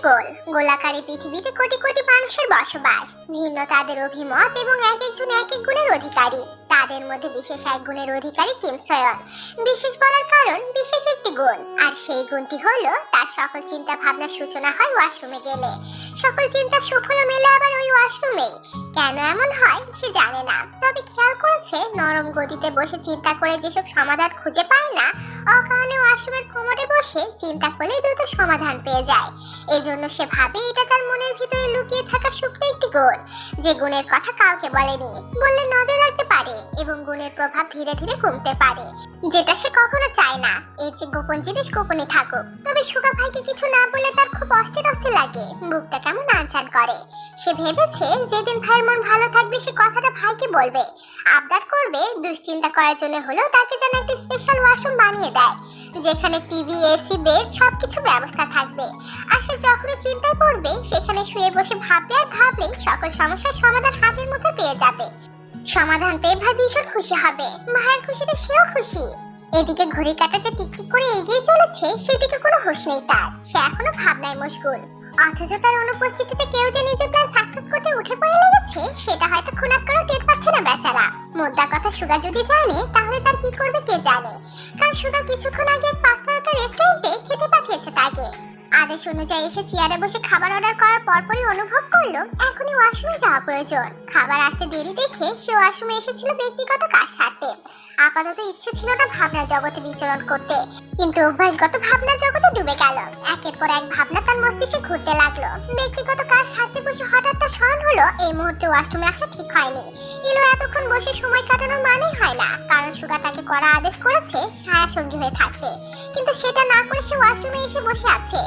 গোল গোলাকার এই পৃথিবীতে কোটি কোটি মানুষের বসবাস। ভিন্ন তাদের অভিমত এবং এক একজন এক এক গুণের অধিকারী। তাদের মধ্যে বিশেষ এক গুণের অধিকারী কিম সয়ন। বিশেষ বলার কারণ বিশেষ একটি গুণ, আর সেই গুণটি হলো তার সকল চিন্তা ভাবনার সূচনা হয় ওয়াশরুমে গেলে। সকল চিন্তা সুফল মেলে আবার ওই ওয়াশরুমে। কেন এমন হয় সে জানে না, তবে খেয়াল করেছে নরম গদিতে বসে চিন্তা করে যেসব সমাধান খুঁজে পায় না, অকারণে ওয়াশরুমের কোমরে বসে চিন্তা করলে দ্রুত সমাধান পেয়ে যায়। এজন্য সে ভাবে এটা তার মনের ভিতরে লুকিয়ে থাকা সুপ্ত একটি গুণ, যে গুণের কথা কাউকে বলেনি, বললে নজর রাখতে পারে এবং গুণের প্রভাব ধীরে ধীরে কমতে পারে, যেটা সে কখনো চায় না। এর যে গোপন জিনিস গোপনই থাকুক। তবে সুগা ভাইকে কিছু না বলে তার খুব অস্থির অস্থির লাগে, বুকটা কেমন আনচান করে। সে ভেবেছে যেদিন ভাইয়ের মন ভালো থাকবে সে কথাটা ভাইকে বলবে, আবদার করবে। দুশ্চিন্তা করার জন্য হলেও তাকে যেন একটা স্পেশাল ওয়াশরুম বানিয়ে দেয়, যেখানে টিভি, এসি, বেড সবকিছু ব্যবস্থা থাকবে। আর সে যখনই চিন্তায় পড়বে সেখানে শুয়ে বসে ভাববে, আর ভাবলেই সকল সমস্যার সমাধান হাতের মুঠে পেয়ে যাবে। সমাধান পেয়ে ভাই ভীষণ খুশি হবে, ভাইয়ের খুশিতে সেও খুশি। এদিকে ঘড়ির কাঁটা যে টিকটিক করে এগিয়ে চলেছে সেদিকে কোনো হোশ নেই তার। সে এখনো ভাবনায় মশগুল, অথচ তার অনুপস্থিতিতে কেউ যে নিজের প্ল্যান সাকসেস করতে উঠে পড়ে লেগেছে সেটা হয়তো খুনাক করে টের পাচ্ছে না বেচারা। মোদ্দা কথা সুগা যদি জানে তাহলে তার কি করবে কে জানে, কারণ সুগা কিছুক্ষণ আগে এক 5 তারকার রেস্টুরেন্টে খেতে পাঠিয়েছে তাকে। আদেশ অনুযায়ী এসে চেয়ারে বসে খাবার অর্ডার করার পরপরই অনুভব করলো এখনই ওয়াশরুমে যাওয়া প্রয়োজন। খাবার আসতে দেরি দেখে সে ওয়াশরুমে এসেছিল ব্যক্তিগত কাজ সারতে। আপাতত ইচ্ছে ছিল না ভাবনার জগতে বিচরণ করতে, কিন্তু অভ্যাসগত ভাবনার জগতে ডুবে গেল। একের পর এক ভাবনা তার মস্তিষ্কে ঘুরতে লাগলো। ব্যক্তিগত কাজ সারতে বসে হঠাৎ তার স্মরণ হলো এই মুহূর্তে ওয়াশরুমে আসা ঠিক হয়নি। ইলো এতক্ষণ বসে সময় কাটানোর মানেই হয় না, কারণ সুগা তাকে করা আদেশ করেছে ছায়া সঙ্গী হয়ে থাকতে, কিন্তু সেটা না করে সে ওয়াশরুমে এসে বসে আছে।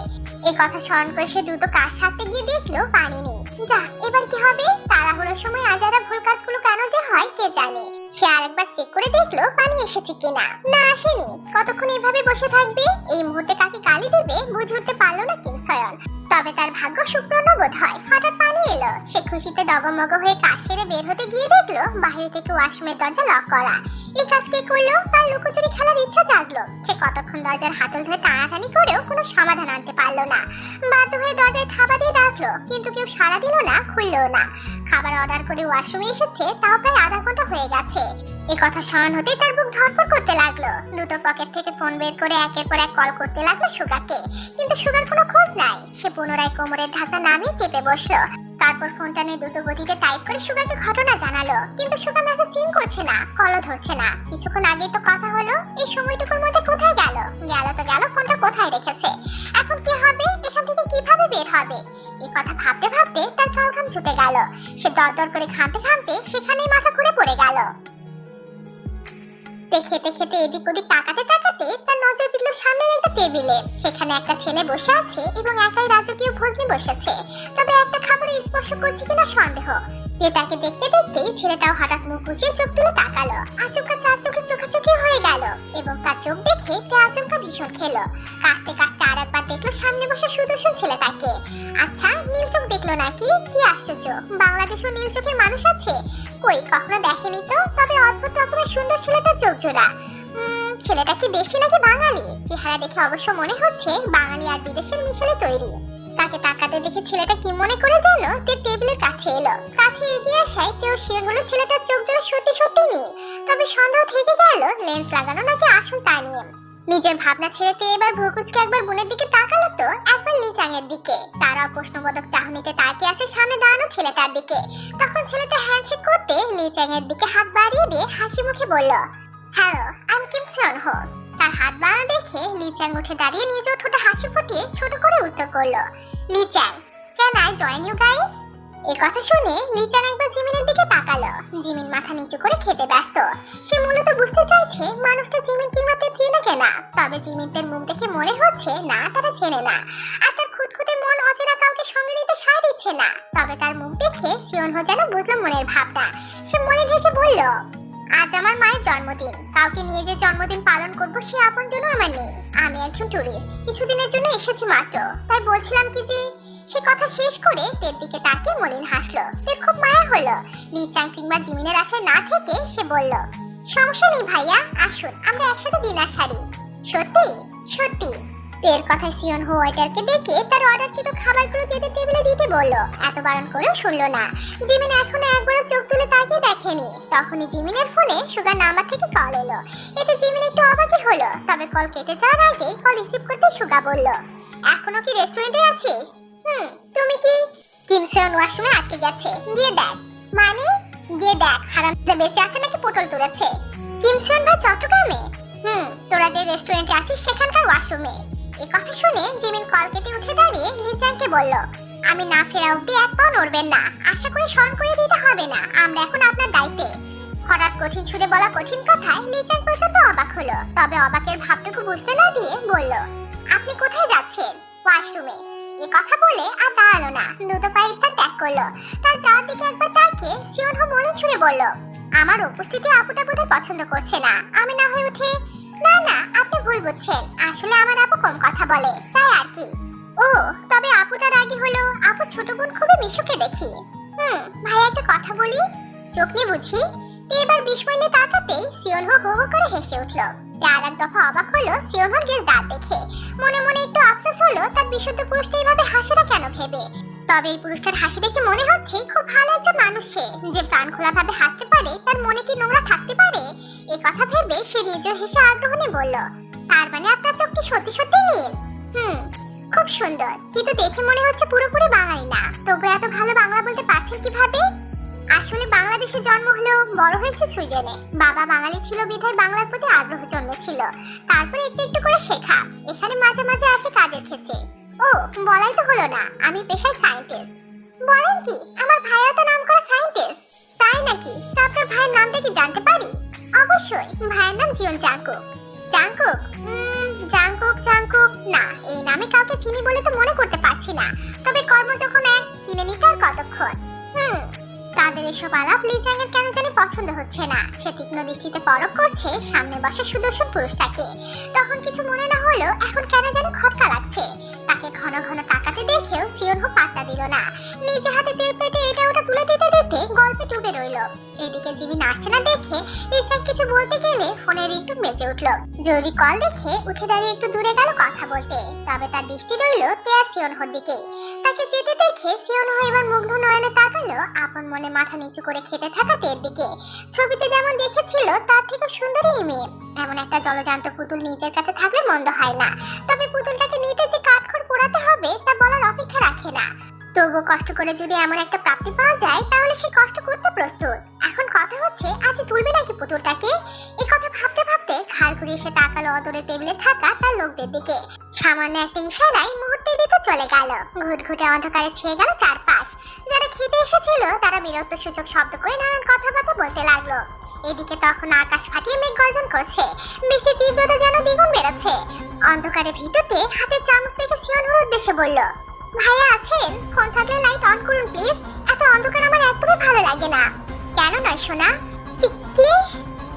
এই কথা স্মরণ করে সে দ্রুত কাজ সারতে গিয়ে দেখলো পানি নেই। যা, এবার কি হবে? তাড়াহুড়োর সময় আজারা ভুল কাজগুলো কেন যে হয় কে জানে। সে আরেকবার চেক করে দেখলো পানি এসেছে কিনা। না, আসেনি। কতক্ষণ এইভাবে বসে থাকবে? এই মুহূর্তে কাকে গালি দেবে বুঝে উঠতে পারলো না কিম সয়ন। তবে তার ভাগ্য সুপ্রণ বোধ হয়, হঠাৎ পানি এলো। সে খুশিতে ডগমগ হয়ে কাজ সেরে বের হতে গিয়ে দেখলো বাইরে থেকে ওয়াশরুমের দরজা লক করা। এই কাজ কে করলো? তার লুকোচুরি খেলার ইচ্ছা জাগলো। সে কতক্ষণ দরজার হাতল ধরে টানাটানি করেও কোনো সমাধান আনতে পারলো না। বাধ্য হয়ে দরজায় থাবা দিয়ে ডাকলো, কিন্তু কেউ সাড়া দিল না, খুললো না। খাবার অর্ডার করে ওয়াশরুমে এসেছে, তাও প্রায় আধা ঘন্টা হয়ে গেছে। এই কথা স্মরণ হতে তার বুক ধড়ফড় করতে লাগলো। দুটো পকেট থেকে ফোন বের করে একের পর এক কল করতে লাগলো সুগাকে, কিন্তু সুগার কোনো খোঁজ নাই। সে পুনরায় কোমরের ঢাকা নামিয়ে চেপে বসলো। তারপর ফোনটা নিয়ে দ্রুত গতিতে টাইপ করে সুগাকে ঘটনা জানালো, কিন্তু সুগা মেসেজ সিন করছে না, কলও ধরছে না। কিছুক্ষণ আগেই তো কথা হলো, এই সময়টুকুর মধ্যে কোথায় গেল? গেল তো গেল, ফোনটা কোথায় রেখেছে? এখন কি হবে? এখান থেকে কিভাবে বের হবে? এই কথা ভাবতে ভাবতে তার কাল ঘাম ছুটে গেল। সে দরদর করে ঘামতে ঘামতে সেখানেই মাথা ঘুরে পড়ে গেল। খেতে খেতে এদিক ওদিক তাকাতে তাকাতে তার নজর বিঁধল সামনের একটা টেবিলে। সেখানে একটা ছেলে বসে আছে এবং একাই রাজকীয় ভোজ নিয়ে বসেছে, তবে একটা খাবারে স্পর্শ করছে কিনা সন্দেহ। তাকে দেখতে দেখতেই ছেলেটাও হঠাৎ মুখ গুছিয়ে চোখ তুলে তাকালো। আচমকা চার চোখে চোখাচোখি হয়ে গেল এবং তার চোখ দেখে আচমকা ভীষণ খেলো। কাঁদতে কাঁদতে আর একবার দেখলো সামনে বসে সুদর্শন ছেলেটাকে। আচ্ছা, নীল চোখ দেখলো নাকি? কি আশ্চর্য, বাংলাদেশেও নীল চোখের মানুষ আছে? কই, কখনো দেখেনি তো। তবে অদ্ভুত রকমের সুন্দর ছেলেটার চোখ জোড়া। ছেলেটা কি দেশি নাকি বাঙালি? চেহারা দেখে অবশ্য মনে হচ্ছে বাঙালি আর বিদেশের মিশেলে তৈরি। তাকে তাকাতে দেখে ছেলেটা কি মনে করে যেন টেবিলের কাছে এলো। কাছে এগিয়ে আসায় তেও শিওর হলো ছেলেটার চোখ জোড়া সত্যি সত্যি নীল। তবে সন্দেহ থেকে গেল লেন্স লাগানো নাকি আসল তা নিয়ে। নিজের ভাবনা ছেড়েতে এবার ভ্রুকুচকে একবার বোনের দিকে তাকালো, তো একবার লিচাঙের দিকে। তারা প্রশ্নবোধক চাহনিতে তাকিয়ে আছে সামনে দাঁড়ানো ছেলেটার দিকে। তখন ছেলেটা হ্যান্ডশেক করতে লিচাঙের দিকে হাত বাড়িয়ে দিয়ে হাসি মুখে বলল, হ্যালো, আমি কিম সয়ন হো। তার হাত বাড়ানো দেখে লিচাং উঠে দাঁড়িয়ে নিজেও ঠোঁটে হাসি ফুটিয়ে ছোট করে উত্তর করলো, Lichang, can I join you guys? এই কথা শুনে লিচাং একবার জিমিনের দিকে তাকালো। জিমিন মাথা নিচু করে খেতে ব্যস্ত। সে মূলত বুঝতে চাইছে মানুষটা জিমিন কিমাতে চেনে কেনা। তবে জিমিনদের মুখ দেখে মনে হচ্ছে না, তারা চেনে না। আর তার খুঁতখুঁতে মন অচেনা কাউকে সঙ্গে নিতে সায় দিচ্ছে না। তবে তার মুখ দেখে সিওন হো যেন বুঝলো মনের ভাবটা। সে মনে ভেসে বলল, আজ আমার মায়ের জন্মদিন। কাউকে নিয়ে যে জন্মদিন পালন করবো সে আপনজন আমার নেই। আমি একজন টুরিস্ট, কিছুদিনের জন্য এসেছি মাত্র। তাই বলছিলাম কি যে। সে কথা শেষ করে তের দিকে তাকিয়ে মলিন হাসলো। তের খুব মায়া হলো। লিচাং কিংবা জিমিনের আশায় না থেকে সে বলল, সমস্যা নেই ভাইয়া, আসুন আমরা একসাথে ডিনার সারি। সত্যি? সত্যি। এর কথায় সিওন হো ওয়েটারকে ডেকে তার অর্ডারকৃত খাবারগুলো যেতে টেবিলে দিতে বলল। এত বারণ করেও শুনলো না। জিমিন এখনো একবার চোখ তুলে তাকিয়ে দেখেনি। তখনই জিমিনের ফোনে সুগার নাম্বার থেকে কল এলো। এতে জিমিন একটু অবাকই হলো, তবে কল কেটে যাওয়ার আগেই কল রিসিভ করতে সুগা বলল, এখনো কি রেস্টুরেন্টে আছিস? তুমি কি? কিম সেওন ওয়াশরুমে আটকে গেছে, গিয়ে দেখ। মানে? গিয়ে দেখ হারামজাদা বেঁচে আছে নাকি পটল তুলেছে। কিম সেওন ভাই চট্টগ্রামে? তোরা যে রেস্টুরেন্টে আছিস সেখানকার ওয়াশরুমে। এই কথা শুনে জিমিন কল কেটে উঠে দাঁড়িয়ে লিজানকে বলল, আমি না ফেরা অব্দি এক পাও নড়বেন না। আশা করি স্মরণ করে দিতে হবে না, আমরা এখন আপনার দায়িত্বে। হঠাৎ কঠিন সুরে বলা কঠিন কথায় লিজান প্রচন্ড অবাক হলো, তবে অবাকের ভাবটুকু বুঝতে না দিয়ে বলল, আপনি কোথায় যাচ্ছেন? ওয়াশরুমে। এই কথা বলে আর দাঁড়ালো না, দ্রুত পায়ে স্থান ত্যাগ করলো। তার যাওয়ার দিকে একবার তাকিয়ে সিওন হো মলিন সুরে বলল, আমার উপস্থিতি আপুটা বোধহয় পছন্দ করছে না। আমি না হয়ে উঠে, না না আপনি ভুল বুঝছেন, আসলে আমার আপু কম কথা বলে, তাই আর কি। ও, তবে আপুটা রাগী হলো, আপুর ছোট বোন খুবই মিশুকে দেখি। ভাই একটা কথা বলি, চোখ নিয়ে বুঝি। এবার বিস্ময়ে তাকাতেই সিওন হো হো হো করে হেসে উঠল। আর এক দফা অবাক হলো সিওন হোর গের দাঁত দেখে। মনে মনে একটু আফসোস হলো তার বিশুদ্ধ পুরুষটা এইভাবে হাসে না কেন ভেবে। তবে এই পুরুষটার হাসি দেখে মনে হচ্ছে খুব ভালো একজন মানুষ সে, যে প্রাণ খোলা ভাবে হাসতে পারে, তার মনে কি নোংরা থাকতে পারে? এই কথা ভেবে সে নিজেও হেসে আগ্রহ নিয়ে বলল, তার মানে আপনার চোখ কি সত্যি সত্যি নীল? খুব সুন্দর, কিন্তু দেখে মনে হচ্ছে পুরোপুরি বাঙালি না। তবু এত ভালো বাংলা বলতে পারছেন কিভাবে? আসলে বাংলাদেশে জন্ম হলেও বড় হয়েছে সুইডেনে। বাবা বাঙালি ছিল বিধায় বাংলার প্রতি আগ্রহ জন্মেছিল। তারপরে একটু একটু করে শেখা। এখানে মাঝে মাঝে আসে কাজের ক্ষেত্রে। ও, বলাই তো হলো না, আমি পেশায় সায়েন্টিস্ট। বলেন কি? আমার ভাইয়া তো নাম করা সায়েন্টিস্ট। তাই নাকি? তা আপনার ভাইয়ের নামটা কি জানতে পারি? অবশ্যই, ভাইয়ের নাম জিওন জাংকুক। জাংকুক? জাংকুক না, এই নামে কাউকে চিনি বলে তো মনে করতে পারছি না। তবে কর্ম যখন এক, চিনে নিতে আর কতক্ষণ। তাদের এসব আলাপ লিজাংয়ের কেন জানি পছন্দ হচ্ছে না। সে তীক্ষ্ণ দৃষ্টিতে পরখ করছে সামনে বসা সুদর্শন পুরুষটাকে। তখন কিছু মনে না হলেও এখন কেন জানি খটকা লাগছে। তাকে ঘন ঘন তাকাতে দেখেও সিওন হো পাত্তা দিল না। নিজে হাতে তেল পেটে এটা ওটা তুলে দিতে দিতে গল্পে ডুবে রইল। এদিকে জিমি নাচছে না দেখে লিজাং কিছু বলতে গেলে ফোনের একটু বেজে উঠল। জরুরি কল দেখে উঠে দাঁড়িয়ে একটু দূরে গেল কথা বলতে। তবে তার দৃষ্টি রইল তেয়ার সিওন হোর দিকে। তাকে যেতে দেখে সিওন হো এবার মুগ্ধ নয়নে তাকালো আপন মনে মাথা নিচু করে খেতে থাকা তের দিকে। ছবিতে যেমন দেখেছিল তার থেকে সুন্দরী মেয়ে। এমন একটা জলজান্ত পুতুল নিজের কাছে থাকলে মন্দ হয় না। তবে পুতুলটাকে নিতে যে কাঠখড় পোড়াতে হবে তা বলার অপেক্ষা রাখে না। তবু কষ্ট করে যদি এমন একটা প্রাপ্তি পাওয়া যায় তাহলে সে কষ্ট করতে প্রস্তুত। এখন কথা হচ্ছে আজ তুলবে নাকি পুতুলটাকে? এই কথা ভাবতে ভাবতে ঘাড় ঘুরিয়ে সে তাকালো অদূরে টেবিলে থাকা তার লোকদের দিকে। সামান্য একটা ইশারায় মুহূর্তের ভিতর চলে গেল। ঘুটঘুটে অন্ধকারে ছেয়ে গেল চারপাশ। যারা খেতে এসেছিল তারা বিরক্ত সূচক শব্দ করে নানান কথাবার্তা বলতে লাগলো। এদিকে তখন আকাশ ফাটিয়ে মেঘ গর্জন করছে। বৃষ্টির তীব্রতা যেন দ্বিগুণ বেড়েছে। অন্ধকারের ভিতরে হাতে চামচ রেখে সিওন হোর উদ্দেশ্যে বলল, ভাইয়া আছেন? ফোন থাকলে লাইট অন করুন প্লিজ। এত অন্ধকার আমার একদমই ভালো লাগে না। কেন নয় সোনা? কি?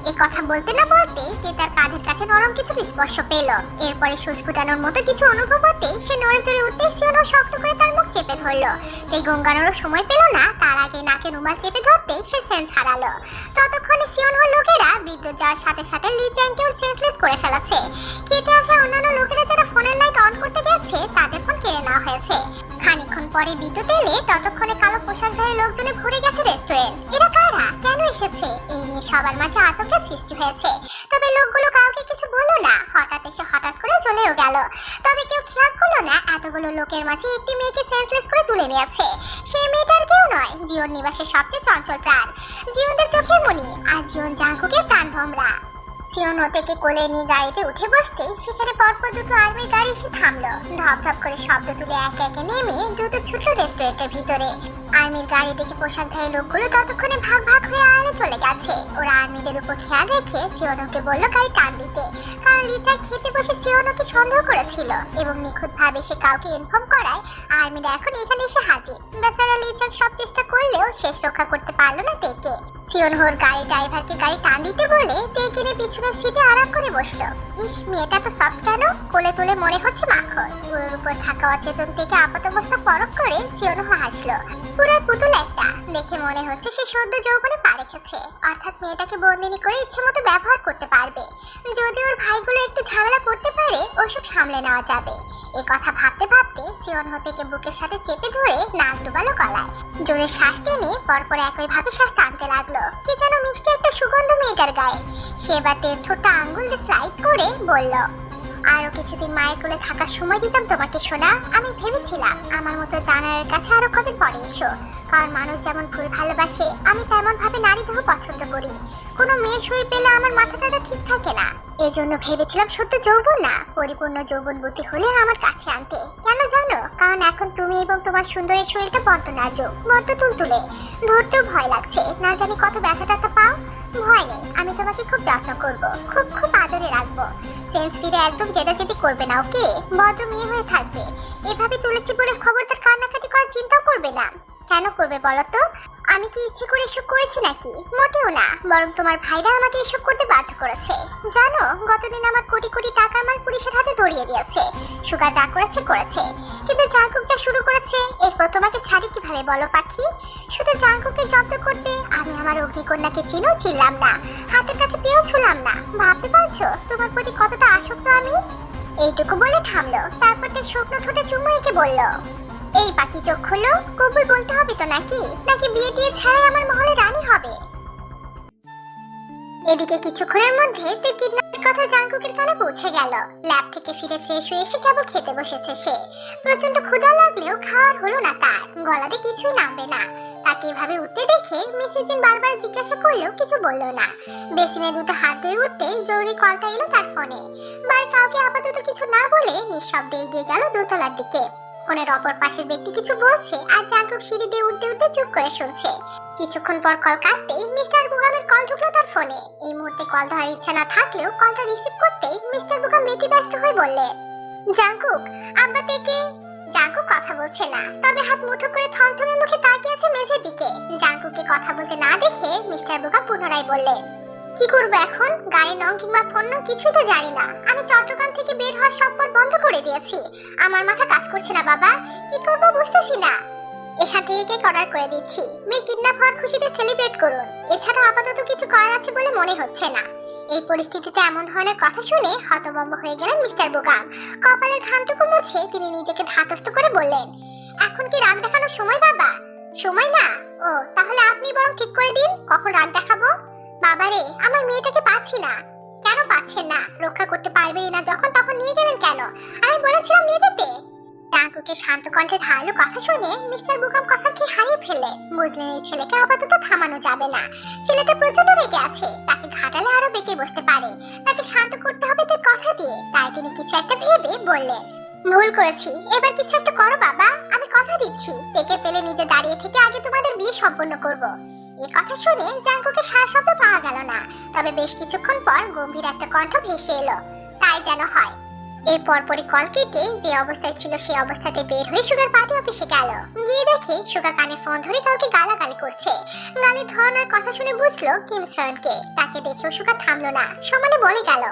এই কথা বলতে না বলতে সে তার কাঁধের কাছে নরম কিছু স্পর্শ পেল। এরপরে সুচ ফুটানোর মতো কিছু অনুভব হতে সে নড়ে চড়ে উঠতে সিওন হো শক্ত করে তার মুখ চেপে ধরলো। এই গঙ্গানোরও সময় পেল না। তার আগে নাকে রুমাল চেপে ধরতে সে সেন্স হারালো। ততক্ষণে সিওন হোর লোকেরা বিদ্যুৎ যাওয়ার সাথে সাথে লিজাংকেও সেন্সলেস করে ফেলেছে। খেতে আসা অন্যান্য লোকেরা যারা ফোনের লাইট অন করতে গেছে তাদের ফোন কেড়ে নেওয়া হয়েছে। খানিকক্ষণ পরে বিদ্যুৎ এলে ততক্ষণে কালো পোশাকধারী লোকজনে ভরে গেছে রেস্টুরেন্ট। এরা কারা? কেন এসেছে? এই নিয়ে সবার মাঝে আতঙ্কের সৃষ্টি হয়েছে। তবে লোকগুলো কাউকে কিছু বললো না। হঠাৎ এসে হঠাৎ করে চলেও গেল। তবে কেউ খেয়াল করলো না এতগুলো লোকের মাঝে একটি মেয়েকে সেন্সলেস করে তুলে নিয়েছে। সেই মেয়েটার কেউ নয়, জিওন নিবাসের সবচেয়ে চঞ্চল প্রাণ, জিওনদের চোখের মণি আর জিওন জাংকুকের প্রাণ ভমরা। সিওন ওতেকে কোলে নিয়ে গাড়িতে উঠে বসতেই সেখানে পরপর দুটো আর্মির গাড়ি এসে থামলো। ধপ ধপ করে শব্দ তুলে একে একে নেমে দ্রুত ছুটলো রেস্টুরেন্টের ভিতরে। আর্মির গাড়ি দেখে পোশাকধারী লোকগুলো ততক্ষণে ভাগ ভাগ হয়ে আড়ালে চলে গেছে। ওরা আর্মিদের উপর খেয়াল রেখে সিওনকে বললো গাড়ি টান দিতে। কারণ লিজা খেতে বসে সিওনকে সন্দেহ করেছিল এবং নিখুঁত ভাবে সে কাউকে ইনফর্ম করায় আর্মিরা এখন এখানে এসে হাজির। বেচারা লিজা সব চেষ্টা করলেও শেষ রক্ষা করতে পারলো না তেকে। সিওনহোর গাড়ি ড্রাইভারকে গাড়ি টান দিতে বলে টেকিনে পিছনের সিটে আরাম করে বসলো। ইস, মেয়েটা তো সফট কেন, কোলে তুলে মনে হচ্ছে মাখন। ওর উপর থাকা অচেতন থেকে আপাতমস্তক পরখ করে সিওনহো হাসলো। পুরো পুতুল একটা, দেখে মনে হচ্ছে সে সদ্য যৌবনে পা রেখেছে, অর্থাৎ মেয়েটাকে বন্দিনী করে ইচ্ছে মতো ব্যবহার করতে পারবে। যদি ওর ভাইগুলো একটু ঝামেলা করতে পারে ওসব সামলে নেওয়া যাবে। এই কথা ভাবতে ভাবতে সিওনহো থেকে বুকের সাথে চেপে ধরে নাক ডুবালো গলায়। জোরে শ্বাস টেনে পরপর একইভাবে শ্বাস টানতে লাগলো। কি যেন মিষ্টি একটা সুগন্ধ মেয়েটার গায়ে। সে এবার ঠোঁটটা আঙ্গুল দিয়ে স্লাইড করে বলল, আরো কিছুদিন মায়ের কোলে থাকার সময় দিতাম তোমাকে সোনা। আমি ভেবেছিলাম আমার মতো জানারের কাছে আরো কদিন পরে এসো, কারণ মানুষ যেমন ফুল ভালোবাসে আমি তেমন ভাবে নারী দেহ পছন্দ করি। কোনো মেয়ের শরীর পেলে আমার মাথাটা ঠিক থাকে না। এজন্য ভেবেছিলাম সত্য যৌবন না, পরিপূর্ণ যৌবন বুদ্ধি হলে আমার কাছে আনতে। কেন জানো? কারণ এখন তুমি এবং তোমার সুন্দরের শরীরটা বড্ড নাজুক, বড্ড তুলতুলে, ধরতেও ভয় লাগছে। না জানি কত ব্যথা ট্যাথা পাও। ভয় নেই, আমি তোমাকে খুব যত্ন করব, খুব খুব আদরে রাখবো। সেন্স ফিরে একদম জেদাজেদি করবে না, ওকে? ভদ্র মেয়ে হয়ে থাকবে। এভাবে তুলেছি বলে খবরদার কান্নাকাটি করার চিন্তাও করবে না। কেন করবে বলো তো? আমি কি ইচ্ছে করে এসব করেছি নাকি? মোটেও না, বরং তোমার ভাইরা আমাকে এসব করতে বাধ্য করেছে। জানো, গতদিন আমার কোটি কোটি টাকার মাল পুলিশের হাতে ধরিয়ে দিয়েছে। সুগা যা করেছে করেছে, কিন্তু জাঙ্কুক যা শুরু করেছে এরপর তোমাকে ছাড়ি কিভাবে বলো পাখি? শুধু জাঙ্কুককে জব্দ করতে আমি আমার অগ্নিকন্যাকে চিনেও চিনলাম না, হাতের কাছে পেয়েও ছুলাম না। ভাবতে পারছো তোমার প্রতি কতটা আসক্ত আমি? এইটুকু বলে থামলো, তারপর তার শুকনো ঠোঁটে চুমু এঁকে বলল, এই পাখি চোখ খুললো, কবুল বলতে হবে তো নাকি? নাকি বিয়ে দিয়ে ছাড়াই আমার মহলে রানী হবে? এদিকে কিছুক্ষণের মধ্যে তার কিডন্যাপের কথা জাঙ্কুকের কানে পৌঁছে গেল। ল্যাব থেকে ফিরে ফ্রেশ হয়ে এসে কেবল খেতে বসেছে সে। প্রচন্ড ক্ষুধা লাগলেও খাওয়ার হলো না তার, গলাতে কিছুই নামবে না। তাকে এভাবে উঠতে দেখে মিসেস জিন বারবার জিজ্ঞাসা করলেও কিছু বললো না। বেসিনে দুটো হাত ধুয়ে উঠতে জরুরি কলটা এলো তার ফোনে। বার কাউকে আপাতত কিছু না বলে নিঃশব্দে এগিয়ে গেল দোতলার দিকে। ফোনের অপর পাশের ব্যক্তি কিছু বলছে আর জাঙ্কুক সিঁড়ি দিয়ে উঠতে উঠতে চুপ করে শুনছে। কিছুক্ষণ পর কল কাটতেই মিস্টার বুগামের কল ঢুকলো তার ফোনে। এই মুহূর্তে কল ধরার ইচ্ছা না থাকলেও কলটা রিসিভ করতেই মিস্টার বুগাম ব্যতিব্যস্ত হয়ে বললেন, জাঙ্কুক, আব্বা থেকে। জাঙ্কুক কথা বলছে না, তবে হাত মুঠো করে থমথমে মুখে তাকিয়ে আছে মেঝের দিকে। জাঙ্কুককে কথা বলতে না দেখে মিস্টার বুগাম পুনরায় বললেন, কি করবো এখন? গাড়ি নং কিংবা ফোন নং কিছুই তো জানি না। আমি চট্টগ্রাম থেকে বের হওয়ার সব পথ বন্ধ করে দিয়েছি। আমার মাথা কাজ করছে না বাবা, কি করবো বুঝতেছি না। এখান থেকে কেক অর্ডার করে দিচ্ছি, মেয়ে কিডন্যাপ হওয়ার খুশিতে সেলিব্রেট করুন। এছাড়া আপাতত কিছু করার আছে বলে মনে হচ্ছে না। এই পরিস্থিতিতে এমন ধরনের কথা শুনে হতভম্ব হয়ে গেলেন মিস্টার বুগাম। কপালের ঘামটুকু মুছে তিনি নিজেকে ধাতস্থ করে বললেন, এখন কি রাগ দেখানোর সময় বাবা? সময় না? ও, তাহলে আপনি বরং ঠিক করে দিন কখন রাগ দেখাবো। বাবারে, আমার মেয়েটাকে পাচ্ছি না। কেন পাচ্ছেন না? রক্ষা করতে পারবেন না যখন তখন নিয়ে গেলেন কেন? আমি বলেছিলাম নিয়ে যেতে। জাঙ্কুকের শান্ত কণ্ঠে ধারালো কথা শুনে মিস্টার বুগাম কথা কি হারিয়ে ফেললেন। বুঝলেন এই ছেলেকে আপাতত থামানো যাবে না। ছেলেটা প্রচন্ড রেগে আছে, তাকে ঘাটালে আরো বেঁকে বসতে পারে। তাকে শান্ত করতে হবে তার কথা দিয়ে। তাই তিনি কিছু একটা ভেবে বললেন, ভুল করেছি, এবার কিছু একটা করো বাবা। আমি কথা দিচ্ছি, দেখে পেলে নিজে দাঁড়িয়ে থেকে আগে তোমাদের বিয়ে সম্পন্ন করব। এই কথা শুনে জাঙ্কুকের সারা শব্দ পাওয়া গেল না, তবে বেশ কিছুক্ষণ পর গম্ভীর একটা কণ্ঠ ভেসে এলো, তাই যেন হয়। এর পরপরই কল কেটে যে অবস্থায় ছিল সেই অবস্থাতে বের হয়ে সুগার পার্টি অফিসে গেল। গিয়ে দেখে সুগা কানে ফোন ধরে কাউকে গালাগালি করছে। গালির ধরনের কথা শুনে বুঝলো কিম সয়নকে। তাকে দেখেও সুগা থামলো না, সমানে বলে গেল,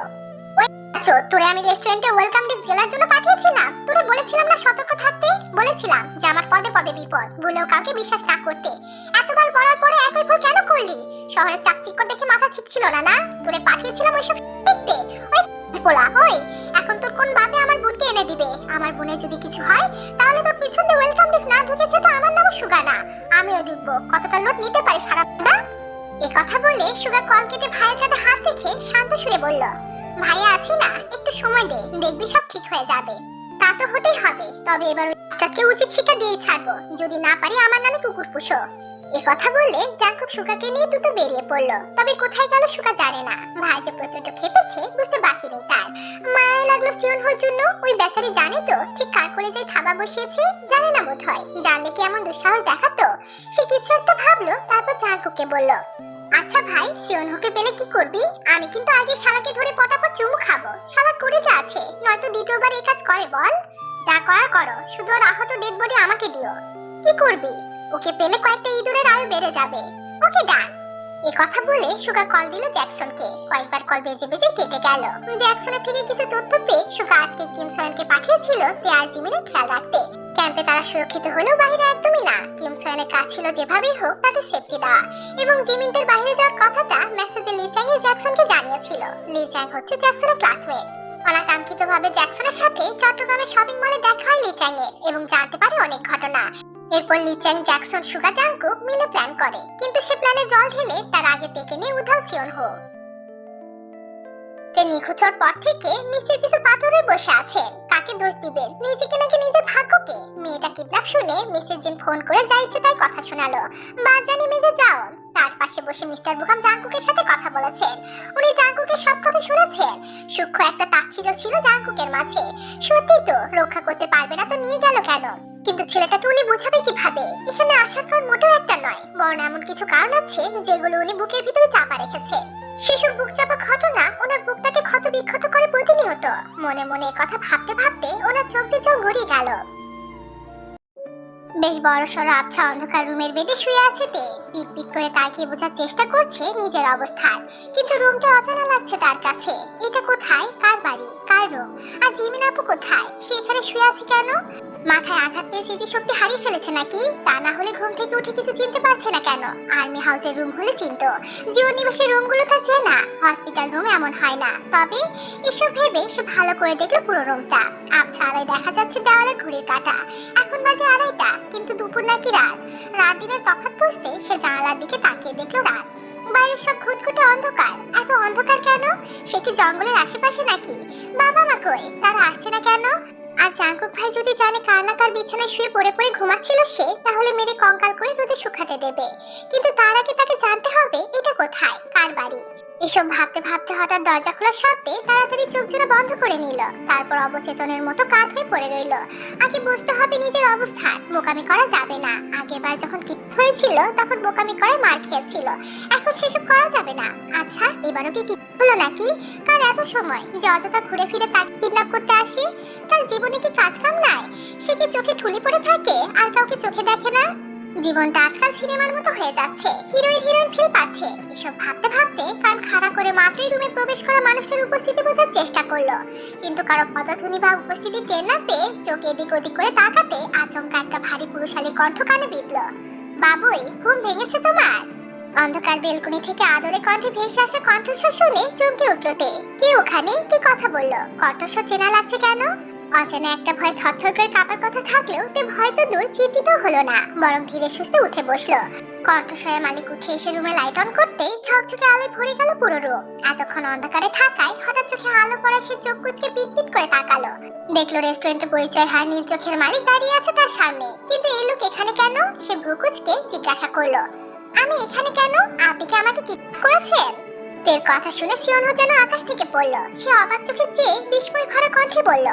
তোরে আমি রেস্টুরেন্টে ওয়েলকাম ড্রিঙ্কস গেলার জন্য পাঠিয়েছিলাম। তোরে বলেছিলাম না সতর্ক থাকতে? বলেছিলাম যে আমার পদে পদে বিপদ, বলেও কাউকে বিশ্বাস না করতে। এতবার বলার পরে একই ভুল কেন করলি? শহরের চাকচিক্য দেখে মাথা ঠিক ছিল না? না, তোরে পাঠিয়েছিলাম ওইসব দেখতে। ওই পোলা, ওই এখন তোর কোন বাপে আমার বোনকে এনে দিবে? আমার বোনের যদি কিছু হয় তাহলে তোর পিছন দিয়ে ওয়েলকাম ড্রিঙ্কস না ঢুকেছে তো আমার নামও সুগা না। আমিও দেখবো কতটা লোট নিতে পারি সারা দা। এই কথা বলে সুগা কল কেটে ভাইয়ের কাঁধে হাত রেখে শান্ত সুরে বলল, ভাইয়া আছি না, একটু সময় দে, দেখবি সব ঠিক হয়ে যাবে। তা তো হতেই হবে, তবে এবার ওইটাকে উচিত শিক্ষা দিয়ে ছাড়বো। যদি না পারি আমার নামে কুকুর পুষো। এই কথা বললে জাঙ্কুক সুগাকে নিয়ে দ্রুত বেরিয়ে পড়লো। তবে কোথায় গেল সুগা জানে না। ভাই যে প্রচন্ড খেপেছে বুঝতে বাকি নেই তার। মায়া লাগলো সিওনহোর জন্য। ওই বেচারি জানে তো ঠিক কার করে যে থাবা বসিয়েছে? জানে না বোধ হয়। জানলে কি এমন দুঃসাহস দেখাতো? সে কিছু একটা ভাবলো, তারপর জাঙ্কুককে বলল, আচ্ছা ভাই, সিওনহোকে পেলে কি করবি? আমি কিন্তু আগে শালাকে ধরে পটাপট চুমু খাবো। শালা করে যা আছে, নয়তো দ্বিতীয়বার এই কাজ করে বল। যা করার করো, শুধু ওর আহত ডেড বডি আমাকে দিও। কি করবি? ওকে পেলে কয়েকটা ইঁদুরের আয়ু বেড়ে যাবে। ওকে ডান। এ কথা বলে সুগা কল দিল জ্যাকসনকে। কয়েকবার কল বেজে বেজে কেটে গেল। জ্যাকসনের থেকে কিছু তথ্য পেয়ে সুগা আজকে কিম সয়ানকে পাঠিয়েছিল তে আর জিমিনের খেয়াল রাখতে। ক্যাম্পে তারা সুরক্ষিত হলেও বাইরে একদমই না। কিম সয়ানের কাজ ছিল যেভাবেই হোক তাদের সেফটি দেওয়া, এবং জিমিনদের বাইরে যাওয়ার কথাটা মেসেজে লি চ্যাং জ্যাকসনকে জানিয়েছিল। লি চ্যাং হচ্ছে জ্যাকসনের ক্লাসমেট। অনাকাঙ্ক্ষিতভাবে জ্যাকসনের সাথে চট্টগ্রামের শপিং মলে দেখা হয় লি চ্যাং এর, এবং জানতে পারে অনেক ঘটনা। এরপর লি চ্যাং, জ্যাকসন, সুগা, জাংকুক মিলে প্ল্যান করে, কিন্তু সে প্ল্যানে জল ঢেলে তার আগে ডেকে নিয়ে উধাও সিওন হো। তে নিখোঁজ হওয়ার পর থেকে নিচে কিছু পাথরে বসে আছেন। কাকে দোষ দিবেন, নিজেকে নাকি নিজের ভাগ্যকে? মেয়েটা কিডন্যাপ শুনে মিসেস জিন ফোন করে যা ইচ্ছে তাই কথা শোনালো। বা জানি মেজে যাও তার পাশে বসে মিস্টার বুকাম জাংকুকের সাথে কথা বলেছেন। উনি জাংকুকের সব কথা শুনেছেন। সূক্ষ্ম একটা তাচ্ছিল্য ছিল জাংকুকের মাঝে। সত্যি তো, রক্ষা করতে পারবে না তো নিয়ে গেল কেন? কিন্তু ছেলেটাকে উনি বোঝাবে কিভাবে? এখানে আসার কারণ মোটেও একটা নয়, বরং এমন কিছু কারণ আছে যেগুলো উনি বুকের ভিতরে চাপা রেখেছে। শিশুর বুক চাপা ঘটনা ওনার বুকটাকে ক্ষত বিক্ষত করে প্রতিনিয়ত। মনে মনে কথা ভাবতে ভাবতে ওনার চোখ দিয়ে চোখ গড়িয়ে গেল। বেশ বড় সড়ো আবছা অন্ধকার রুমের বেডে শুয়ে আছে তে। পিট পিট করে তাকিয়ে বোঝার চেষ্টা করছে নিজের অবস্থান, কিন্তু রুমটা অজানা লাগছে তার কাছে। এটা কোথায়, কার বাড়ি, কার রুম? আর জিমিন আপু কোথায়? সে এখানে শুয়ে আছে কেন? মাথায় আঘাত পেয়ে স্মৃতিশক্তি হারিয়ে ফেলেছে নাকি? তা না হলে ঘুম থেকে উঠে কিছু চিনতে পারছে না কেন? আর্মি হাউসের রুম হলে চিনত, জীবন নিবাসের রুমগুলো তার চেনা, হসপিটাল রুম এমন হয় না। তবে এসব ভেবে সে ভালো করে দেখলো পুরো রুমটা। আবছা আলোয় দেখা যাচ্ছে দেওয়ালে ঘড়ির কাঁটা। এখন বাজে 2:30, কিন্তু দুপুর নাকি রাত? রাত দিনের তফাৎ বুঝতে সে জানালার দিকে তাকিয়ে দেখলো রাত। বাইরের সব ঘুটঘুটে অন্ধকার। এত অন্ধকার কেন? সে কি জঙ্গলের আশেপাশে নাকি? বাবা মা কই? তারা আসছে না কেন? আর জাংকুক ভাই যদি জানে কার না কার বিছানায় শুয়ে পড়ে পড়ে ঘুমাচ্ছিল সে, তাহলে মেরে কঙ্কাল করে রোদে শুকাতে দেবে। কিন্তু তার আগে তাকে জানতে হবে এটা কোথায়, কার বাড়ি। এসব ভাবতে ভাবতে হঠাৎ দরজা খোলার শব্দে তাড়াতাড়ি চোখ জোড়া বন্ধ করে নিল। তারপর অবচেতনের মতো কাঠ হয়ে পড়ে রইল। আগে বুঝতে হবে নিজের অবস্থান, বোকামি করা যাবে না। আগেরবার যখন কিডন্যাপ হয়েছিল তখন বোকামি করে মার খেয়েছিল, এখন সেসব করা যাবে না। আচ্ছা, এবারও কি হলো নাকি? কার এত সময় যে অযথা ঘুরে ফিরে তাকে কিডন্যাপ করতে আসি? তার জীবনে কি কাজ কাম নাই? সে কি চোখে ঠুলি পড়ে থাকে আর কাউকে চোখে দেখে না? জীবনটা আজকাল সিনেমার মতো হয়ে যাচ্ছে, হিরোইন ফিল পাচ্ছে। এসব ভাবতে ভাবতে কান খাড়া করে মাত্রই রুমে প্রবেশ করা মানুষটার উপস্থিতি বোঝার চেষ্টা করলো, কিন্তু কারো পদধ্বনি বা উপস্থিতি টের না পেয়ে চোখ এদিক ওদিক করে তাকাতে আচমকা একটা ভারী পুরুষালী কণ্ঠ কানে বিঁধলো। বাবুই, ঘুম ভেঙেছে তোমার? অন্ধকার বেলকনি থেকে আদরে কণ্ঠে ভেসে আসা কণ্ঠস্বর শুনে চমকে উঠলো তে। কে ওখানে? কি কথা বললো? কণ্ঠস্বর চেনা লাগছে কেন? অচেনা একটা ভয় থরথর করে কাঁপার কথা থাকলেও তে ভয় তো দূর, চিন্তিত হলো না, বরং ধীরে সুস্থে উঠে বসলো। কণ্ঠস্বরের মালিক উঠে এসে রুমে লাইট অন করতে ঝকঝকে আলোয় ভরে গেল পুরো রুম। এতক্ষণ অন্ধকারে থাকায় হঠাৎ চোখে আলো পড়া সে চোখ কুচকে পিট পিট করে তাকালো। দেখলো রেস্টুরেন্টে পরিচয় হয় নীল চোখের মালিক দাঁড়িয়ে আছে তার সামনে। কিন্তু এই লোক এখানে কেন? সে ভ্রু কুচকে জিজ্ঞাসা করলো, আমি এখানে কেন? আপনি কি আমাকে কিডন্যাপ করেছেন? তের কথা শুনে সিওনহো যেন আকাশ থেকে পড়লো। সে অবাক চোখে চেয়ে বিস্ময় ভরা কণ্ঠে বলল,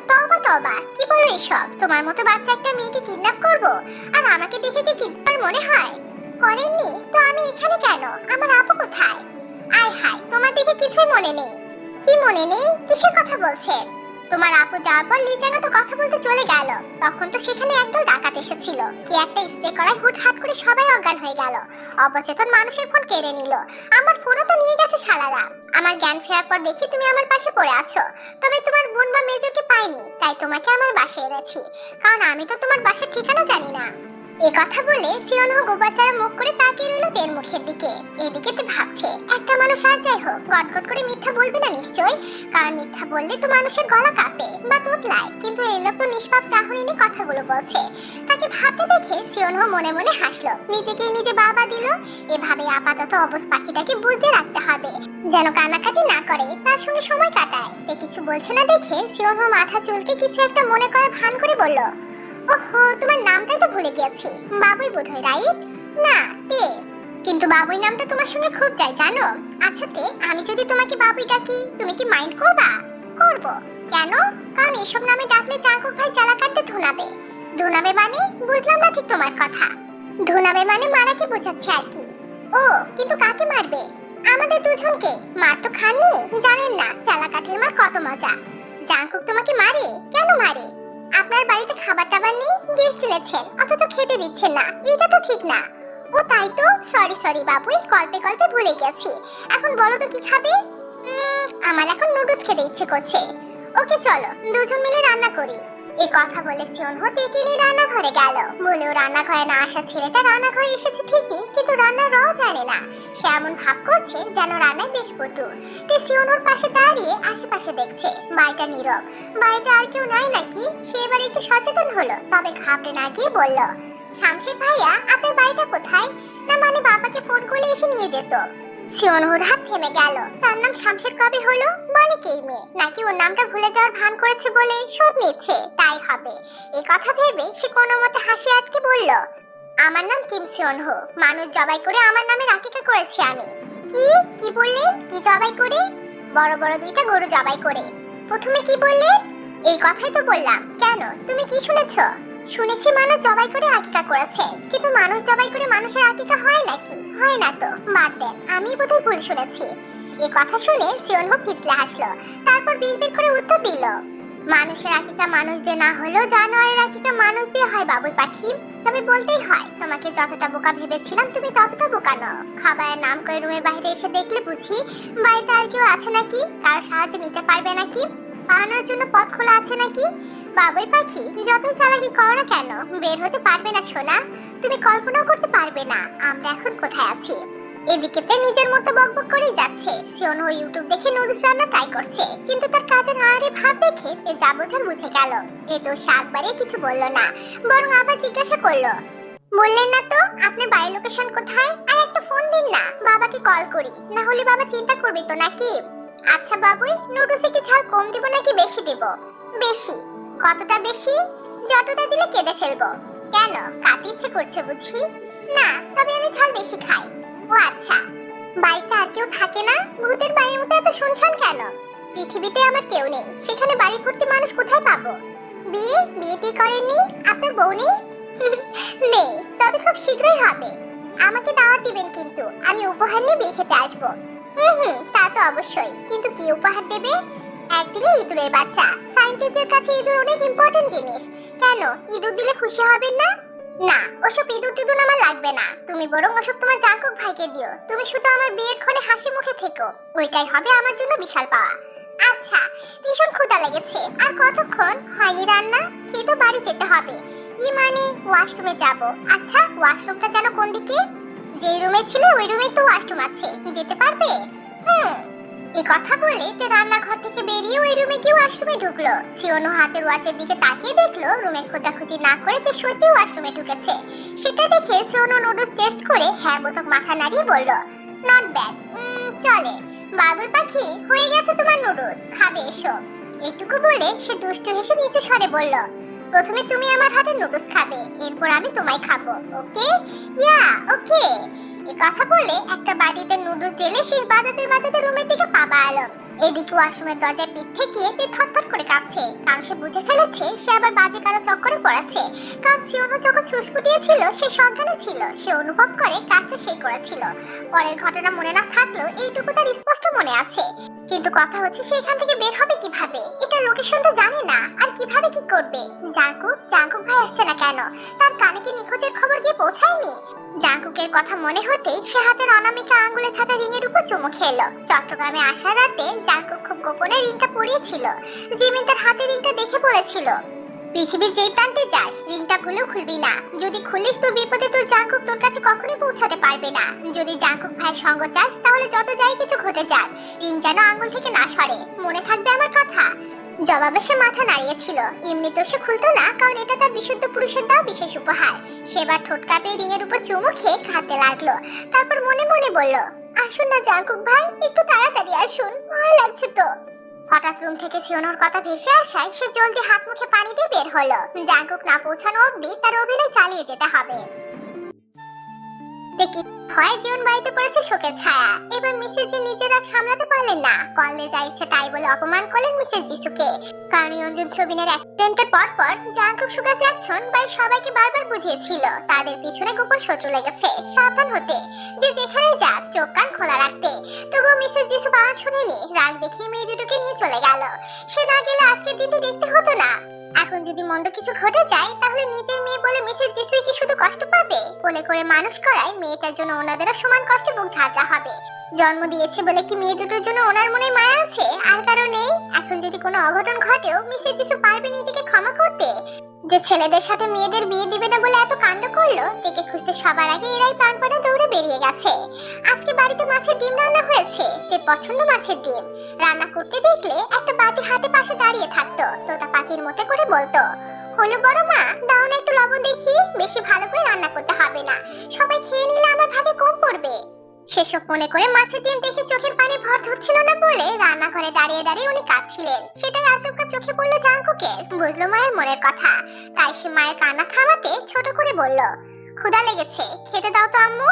তওবা তওবা, কি বলো এসব? তোমার মতো বাচ্চা একটা মেয়েকে কিডন্যাপ করব? আর আমাকে দেখে কি কিডন্যাপার মনে হয়? করেননি তো আমি এখানে কেন? আমার আপু কোথায়? আয় হায়, তোমার দেখে কিছুই মনে নেই। কি মনে নেই? কিসের কথা বলছেন? তোমার আপু যাওয়ার পর লিজানো তো কথা বলতে চলে গেল। তখন তো সেখানে একদল ডাকাত এসেছিল। কি একটা স্প্রে করায় হুটহাট করে সবাই অজ্ঞান হয়ে গেল। অবচেতন মানুষের ফোন কেড়ে নিল। আমার ফোনও তো নিয়ে গেছে শালারা। আমার জ্ঞান ফেরার পর দেখি তুমি আমার পাশে পড়ে আছো। তবে তোমার বোন বা মেজরকে পাইনি, তাই তোমাকে আমার বাসায় এনেছি, কারণ আমি তো তোমার বাসার ঠিকানা জানি না। এ কথা বলে সিওনহো গোবাচারা মুখ করে তাকিয়ে রইল তের মুখের দিকে। এদিকে তো ভাবছে একটা মানুষ আর যাই হোক গটগট করে মিথ্যা বলবে না নিশ্চয়, কারণ মিথ্যা বললে তো মানুষের গলা কাঁপে বা তোতলায়। কিন্তু এই লোক তো নিষ্পাপ চাহনি নিয়ে কথাগুলো বলছে। তাকে ভাবতে দেখে সিওনহো মনে মনে হাসলো, নিজেকেই নিজে বাবা দিল। এভাবে আপাতত অবশ পাখিটাকে বুঝতে রাখতে হবে যেন কানাকাটি না করে, তার সঙ্গে সময় কাটায়। তে কিছু বলছে না দেখে সিওনহো মাথা চুলকে কিছু একটা মনে করার ভান করে বলল, ওহো, তোমার নামটাই তো ভুলে গেছি। বাবুই বোধহয়, রাইট? না, তে। কিন্তু বাবুই নামটা তোমার সঙ্গে খুব যায় জানো। আচ্ছা তে, আমি যদি তোমাকে বাবুই ডাকি তুমি কি মাইন্ড করবা? করব। কেন? কারণ এসব নামে ডাকলে জাঙ্কুক ভাই জ্বালা কাটতে ধুনাবে। ধুনাবে মানে? বুঝলাম না ঠিক তোমার কথা। ধুনাবে মানে মারাকে বোঝাচ্ছে আর কি। ও, কিন্তু কাকে মারবে? আমাদের দুজনকে। মার তো খাননি, জানেন না জ্বালা কাঠের মার কত মজা। জাঙ্কুক তোমাকে মারে? কেন মারে? আপনার বাড়িতে খাবার টাবার নেই, গেস্ট এনেছেন অথচ খেতে দিচ্ছেন না, এটা তো ঠিক না। ও ও তাই তো, সরি সরি বাবুই, গল্পে গল্পে ভুলে গেছি। এখন বলো তো কি খাবে? আমার এখন নুডলস খেতে ইচ্ছে করছে। ওকে চলো দুজন মিলে রান্না করি। এই কথা বলে সিওনহো তেকে নিয়ে রান্নাঘরে গেল। বলেও রান্নাঘরে না আসা ছেলেটা রান্নাঘরে এসেছে ঠিকই, কিন্তু রান্নার র জানে না। সে এমন ভাব করছে যেন রান্নায় বেশ পটু। তে সিওনহোর পাশে দাঁড়িয়ে আশেপাশে দেখছে। বাড়িটা নীরব। বাড়িতে আর কেউ নাই নাকি? সে এবার একটু সচেতন হলো, তবে ঘাবড়ে না গিয়ে বলল, শামশেদ ভাইয়া, আপনার বাড়িটা কোথায়? না মানে বাবাকে ফোন করলে এসে নিয়ে যেত। সিওনহুর হাত থেমে গেল। তার নাম শামশেদ কবে হলো? বলে কে মেয়ে, নাকি ওর নামটা ভুলে যাওয়ার ভান করেছে বলে শোধ নিচ্ছে? তাই হবে। এই কথা ভেবে সে কোনো মতে হাসি আটকে বলল, আমার নাম কিম সিওনহো। মানুষ জবাই করে আমার নামে আকিকা করেছি আমি। কি কি বললেন? কি জবাই করে? বড় বড় দুইটা গরু জবাই করে। প্রথমে কি বললেন? এই কথাই তো বললাম। কেন, তুমি কি শুনেছো? শুনেছি মানুষ জবাই করে আকিকা করেছে, কিন্তু মানুষ জবাই করে মানুষের আকিকা হয় নাকি? হয় না তো, বাদ দেন, আমি বোধহয় ভুল শুনেছি। এই কথা শুনে সিওনহো ফিসলে হাসলো। তারপর বিড়বিড় করে উত্তর দিল, মানুষের আকিকা মানুষ দিয়ে না হলেও জানোয়ারের আকিকা মানুষ দিয়ে হয় বাবুই পাখি। তবে বলতেই হয়, তোমাকে যতটা বোকা ভেবেছিলাম তুমি ততটা বোকা নও। খাবারের নাম করে রুমের বাইরে এসে দেখলে বুঝি বাড়িতে আর কেউ আছে নাকি? কারো সাহায্য নিতে পারবে নাকি? পালানোর জন্য পথ খোলা আছে নাকি? বাবুই পাখি, যত চালাকি করো না কেন বের হতে পারবে না সোনা। তুমি কল্পনাও করতে পারবে না আমরা এখন কোথায় আছি। এদিকে তে নিজের মতো বকবক করেই যাচ্ছে। সিওনহো ইউটিউব দেখে নুডলস রান্না ট্রাই করছে, কিন্তু তার কাজের আরে ভাব দেখে তে যা বোঝার বুঝে গেল। এ তো শাক বাড়িয়ে কিছু বললো না, বরং আবার জিজ্ঞাসা করলো, বললেন না তো আপনার বাড়ির লোকেশন কোথায়? আর একটা ফোন দিন না, বাবাকে কল করি, না হলে বাবা চিন্তা করবে তো নাকি? আচ্ছা বাবুই, নুডলসে কি ঝাল কম দিব নাকি বেশি দিব? বেশি। কতটা বেশি? যতটা দিলে কেঁদে ফেলবো। কেন, কাটতে ইচ্ছে করছে বুঝি? না, তবে আমি ঝাল বেশি খাই। ও আচ্ছা। বাড়িতে আর কেউ থাকে না? ভূতের বাড়ির মতো এত শুনশান কেন? পৃথিবীতে আমার কেউ নেই, সেখানে বাড়ি ভর্তি মানুষ কোথায় পাবো? বিয়েটি করেননি? আপনার বউ নেই? নেই, তবে খুব শীঘ্রই হবে। আমাকে দাওয়াত দিবেন কিন্তু, আমি উপহার নিয়ে বিয়ে খেতে আসবো। তা তো অবশ্যই, কিন্তু কি উপহার দেবে? একদিনের ইঁদুরের বাচ্চা। সায়েন্টিস্টদের কাছে ইঁদুর অনেক ইম্পর্টেন্ট জিনিস। কেন, ইঁদুর দিলে খুশি হবেন না? না, ওসব ইঁদুর টিঁদুর আমার লাগবে না। তুমি বরং ওসব তোমার জাঙ্কুক ভাইকে দিও। তুমি শুধু আমার বিয়ের ক্ষণে হাসি মুখে থেকো, ওইটাই হবে আমার জন্য বিশাল পাওয়া। আচ্ছা, ভীষণ ক্ষুধা লেগেছে। আর কতক্ষণ? হয়নি রান্না? খেয়ে তো বাড়ি যেতে হবে। কি মানে, ওয়াশরুমে যাব। আচ্ছা, ওয়াশরুমটা যেন কোন দিকে? যে রুমে ছিল ওই রুমেই তো ওয়াশরুম আছে, যেতে পারবে? এই কথা বলে তে রান্নাঘর থেকে বেরিয়ে ওই রুমে গিয়ে ওয়াশরুমে ঢুকলো। সিওনো হাতের ওয়াচের দিকে তাকিয়ে দেখলো রুমে খোঁজাখুঁজি না করে তে সত্যি ওয়াশরুমে ঢুকেছে। সেটা দেখে সিওনো নুডলস টেস্ট করে হ্যাঁ বোধক মাথা নাড়িয়ে বলল, নট ব্যাড, চলে। বাবুই পাখি, হয়ে গেছে তোমার নুডলস, খাবে এসো। এইটুকু বলে সে দুষ্টু হেসে নিচে সরে বলল, প্রথমে তুমি আমার হাতে নুডলস খাবে, এরপর আমি তোমায় খাবো, ওকে? ইয়া, ওকে। এই কথা বলে একটা বাটিতে নুডলস ঢেলে সে বাজাতে বাজাতে রুমের দিকে পা বাড়ালো। এদিকে ওয়াশরুমের দরজায় পিঠ থেকে থরথর করে কাঁপছে, কারণ সে বুঝে ফেলেছে সে আবার বাজে কারো চক্করে পড়েছে। কারণ সিওনো যখন ছুসফুটিয়েছিল সে সজ্ঞানে ছিল, সে অনুভব করে কাজটা সেই করেছিল। পরের ঘটনা মনে না থাকলেও এইটুকু তার স্পষ্ট মনে আছে। কিন্তু কথা হচ্ছে সে এখান থেকে বের হবে কিভাবে? এটা লোকেশন তো জানে না, আর কিভাবে কি করবে? জাঙ্কুক ভাই আসছে না কেন? তার কানে কি নিখোঁজের খবর গিয়ে পৌঁছায়নি? জাঙ্কুকের কথা মনে হতেই সে হাতের অনামিকা আঙ্গুলে থাকা রিংয়ের উপর চুমু খেলো। চট্টগ্রামে আসার রাতে জাঙ্কুক খুব গোপনে রিংটা পরিয়েছিল। জিমিন তার হাতে রিংটা দেখে বলেছিল, পৃথিবীর যেই প্রান্তে যাস রিংটা ভুলেও খুলবি না। যদি খুলিস তোর বিপদে তোর জাঙ্কুক তোর কাছে কখনোই পৌঁছাতে পারবে না। যদি জাঙ্কুক ভাইয়ের সঙ্গ চাস তাহলে যত যাই কিছু ঘটে যাক, রিং যেন আঙ্গুল থেকে না সরে। মনে থাকবে আমার কথা? জবাবে সে মাথা নাড়িয়েছিল। এমনিতেও সে খুলতো না, কারণ এটা তার বিশুদ্ধ পুরুষের দেওয়া বিশেষ উপহার। সেবার ঠোঁট কাঁপিয়ে রিং এর উপর চুমু খেয়ে খাতে লাগলো। তারপর মনে মনে বলল, আসুন না জাঙ্কুক ভাই, একটু তাড়াতাড়ি আসুন, ভয় লাগছে তো। হঠাৎ রুম থেকে সিওনোর কথা ভেসে আসায় সে জলদি হাত মুখে পানি দিয়ে বের হলো। জাঙ্কুক না পৌঁছানো অবধি তার অভিনয় চালিয়ে যেতে হবে। দেখি ভয় জীবন বাড়িতে পড়েছে শোকের ছায়া। এবার মিসেস জি নিজের রাগ সামলাতে পারলেন না, কললে যা ইচ্ছে তাই বলে অপমান করলেন মিসেস জিসুকে। কারণ ইয়ঞ্জুন ছবিনের অ্যাক্সিডেন্টের পর জাঙ্কুক সুগা জ্যাকসন বাই সবাইকে বারবার বুঝিয়েছিল তাদের পিছনে গোপন শত্রু লেগেছে, সাবধান হতে, যে যেখানে যাক চোখ কান খোলা রাখতে। তবুও মিসেস জিসু বারণ শুনেনি, রাগ দেখিয়ে মেয়ে দুটোকে নিয়ে চলে গেল। সে না গেলে আজকের দিনটি দেখতে হতো না। এখন যদি মন্দ কিছু ঘটে যায় তাহলে নিজের মেয়ে বলে মিসেস জিসুই কি শুধু কষ্ট পাবে, কোলে করে মানুষ করায় মেয়েটার জন্য ওনাদেরও সমান কষ্টে বুক ঝাঁঝা হবে। জন্ম দিয়েছে বলে কি মেয়ে দুটোর জন্য ওনার মনে মায়া আছে আর কারো নেই? এখন যদি কোনো অঘটন ঘটেও মিসেস জিসু পারবে নিজেকে ক্ষমা করতে? যে ছেলেদের সাথে মেয়েদের বিয়ে দিবে না বলে এত কাণ্ড করলো, তাকে খুঁজতে সবার আগে এরাই প্রাণপণে দৌড়ে বেরিয়ে গেছে। আজকে বাড়িতে মাছের ডিম রান্না হয়েছে, তোর পছন্দ মাছের ডিম। রান্না করতে দেখলে একটা বাটি হাতে পাশে দাঁড়িয়ে থাকতো, তোতা পাখির মতো করে বলতো, হলো বড় মা, দাও না একটু লবণ দেখি, বেশি ভালো করে রান্না করতে হবে না, সবাই খেয়ে নিলে আমার ভাগে কম পড়বে। সেসব মনে করে মাছের ডিম দেখে চোখের পানি ভর ধরছিল না বলে রান্নাঘরে দাঁড়িয়ে দাঁড়িয়ে উনি কাঁদছিলেন। সেটা আচমকা চোখে পড়লো জাঙ্কুকের, বুঝলো মায়ের মনের কথা। তাই সে মায়ের কান্না থামাতে ছোট করে বলল, ক্ষুধা লেগেছে, খেতে দাও তো আম্মু।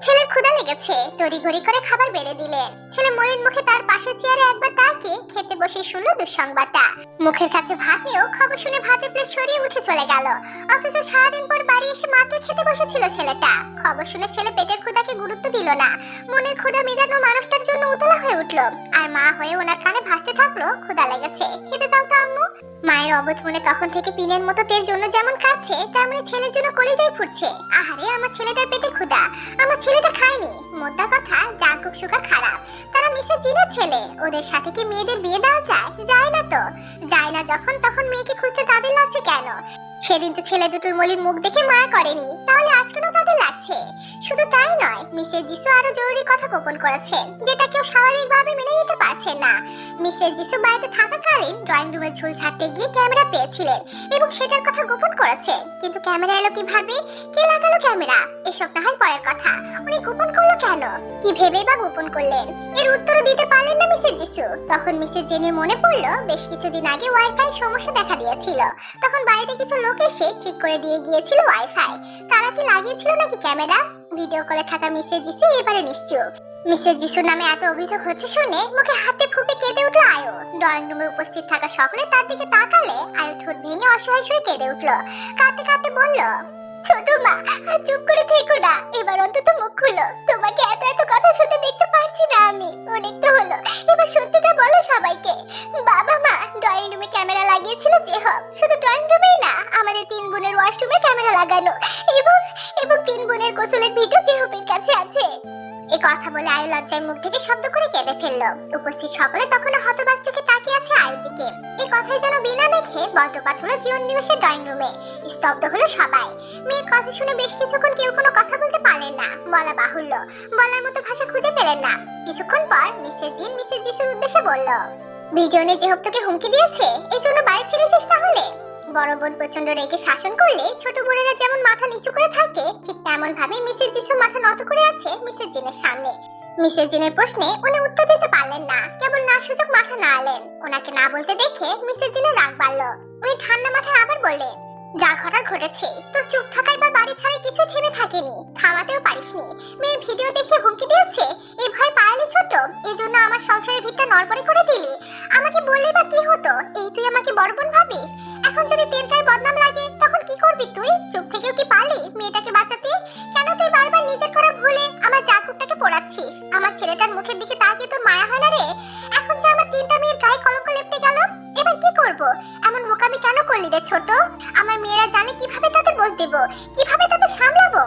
ছেলের ক্ষুধা লেগেছে, তড়িঘড়ি করে খাবার বেড়ে দিলেন। ছেলে মলিন মুখে তার পাশে চেয়ারে একবার তাকিয়ে খেতে বসে শুনলো দুঃসংবাদটা। মুখের কাছে ভাত নিয়েও খবর শুনে ভাতের প্লেট সরিয়ে উঠে চলে গেল। অথচ সারাদিন পর বাড়ি এসে মাত্র খেতে বসেছিল ছেলেটা। খবর শুনে ছেলে পেটের ক্ষুধাকে গুরুত্ব দিল না, মনের ক্ষুধা মেটানো মানুষটার জন্য উতলা হয়ে উঠলো। আর মা হয়ে ওনার কানে ভাসতে থাকলো, ক্ষুধা লেগেছে, খেতে দাও তো আম্মু। মায়ের অবুঝ মনে তখন থেকে পিনের মতো তের জন্য যেমন কাঁদছে, তেমনি ছেলের জন্য কলিজায় ফুটছে। আহারে, আমার ছেলেটার পেটে ক্ষুধা, আমার ছেলেটা খায়নি। মোদ্দা কথা, জাঙ্কুক সুগা খারাপ। তারা মিসেস জিনের ছেলে, ওদের সাথে কি মেয়েদের বিয়ে দেওয়া যায়? যায় না তো। যায় না যখন, তখন মেয়েকে খুঁজতে তাদের লাগছে কেন? সেদিন তো ছেলে দুটোর মলির মুখ দেখে মায়া করেনি, তাহলে আজ কেন তাদের লাগছে? শুধু তাই নয়, মিসেস জিসু আরো জরুরি কথা গোপন করেছেন, যেটা কেউ স্বাভাবিকভাবে মেনে নিতে পারছেন না। মিসেস জিসু বাড়িতে থাকাকালীন ড্রয়িং রুমে ঝুল ছাড়তে গিয়ে ক্যামেরা পেয়েছিলেন এবং সেটার কথা গোপন করেছেন। কিন্তু ক্যামেরা এলো কিভাবে, কে লাগালো ক্যামেরা, এসব না হয় পরের কথা। উনি গোপন করলো কেন, কি ভেবে বা গোপন করলেন? এর উত্তর দিতে পারলেন না মিসেস জিসু। তখন মিসেস জেনের মনে পড়লো বেশ কিছুদিন আগে ওয়াইফাই সমস্যা দেখা দিয়েছিল। তখন বাড়িতে কিছু লোক এসে ঠিক করে দিয়ে গিয়েছিল ওয়াইফাই। তারা কি লাগিয়েছিল নাকি ক্যামেরা? ভিডিও কলে থাকা মিসেস জিসু এবারে নিশ্চুপ। মিসেস জিসুর নামে এত অভিযোগ হচ্ছে শুনে মুখে হাতে ফুঁপে কেঁদে উঠলো আয়ু। ড্রয়িং রুমে উপস্থিত থাকা সকলে তার দিকে তাকালে আয়ু ঠোঁট ভেঙে অসহায় সুরে কেঁদে উঠলো। কাঁদতে কাঁদতে বলল, ছোট মা, চুপ করে থেকো না, এবার অন্তত মুখ খুলো। তোমাকে এত এত কথা শুনতে দেখতে পারছি না আমি, অনেক তো হলো, এবার সত্যিটা বলো সবাইকে। বাবা মা ড্রয়িং রুমে ক্যামেরা লাগিয়েছিল জেহব, শুধু ড্রয়িং রুমেই না, আমাদের 3 বোনের ওয়াশরুমে ক্যামেরা লাগানো এবং এবং 3 বোনের গোসলের ভিডিও জেহবের কাছে আছে। এই কথা বলে আয়ু লজ্জায় মুখ থেকে শব্দ করে কেঁদে ফেললো। উপস্থিত সকলে তখন হতবাক চোখে তাকিয়ে আছে আয়ুর দিকে। এই কথাই যেন বিনা মেঘে বজ্রপাত হলো জীবন নিমেষে ড্রয়িং রুমে। স্তব্ধ হলো সবাই। মেয়ের কথা শুনে বেশ কিছুক্ষণ কেউ কোনো কথা বলতে পারলেন না, বলা বাহুল্য, বলার মতো ভাষা খুঁজে পেলেন না। কিছুক্ষণ পর মিসেস জিন মিসেস জিসুর উদ্দেশ্যে বলল, ভিডিও নিয়ে জেহব তোকে হুমকি দিয়েছে, এই জন্য বাড়ি ছেড়েছিস তাহলে? বড় বোন প্রচন্ড রেগে শাসন করলে ছোট বোনেরা যেমন মাথা নিচু করে থাকে, ঠিক তেমন ভাবে মিসেস জিসু মাথা নত করে আছে মিসেস জিনের সামনে। মিসেস জিনের প্রশ্নে উনি উত্তর দিতে পারলেন না, কেবল না সুযোগ মাথা নাড়লেন। ওনাকে না বলতে দেখে মিসেস জিনের রাগ বাড়ল। উনি ঠান্ডা মাথায় আবার বললেন, যা ঘটার ঘটেছে, তোর চুপ থাকাই বা বাড়ি ছাড়ে কিছু থেমে থাকেনি, থামাতেও পারিসনি। মেয়ের ভিডিও দেখে হুমকি দিয়েছে, এই ভয় পাইলে ছোট, এজন্য আমার সংসারের ভিতটা নড়বড়ে করে দিলি। আমাকে বললে বা কি হতো, এই তুই আমাকে বড় বোন ভাবিস? এখন যদি তোর গায়ে বদনাম লাগে তখন কি করবি তুই? চুপ থেকেও কি পারলি মেয়েটাকে বাঁচাতে? কেন তুই বারবার নিজের করা ভুলে আমার জাকুবটাকে পোড়াচ্ছিস? আমার ছেলেটার মুখের দিকে তাকিয়ে তোর মায়া হয় না রে? এখন যে আমার 3টা মেয়ের গায়ে কলঙ্ক লেপটে গেল, এবার কি করব? এমন বোকামি কেন করলি রে ছোট? আমার মেয়েরা জানে কিভাবে তাদের বোঝ দেব, কিভাবে তাদের সামলাবো?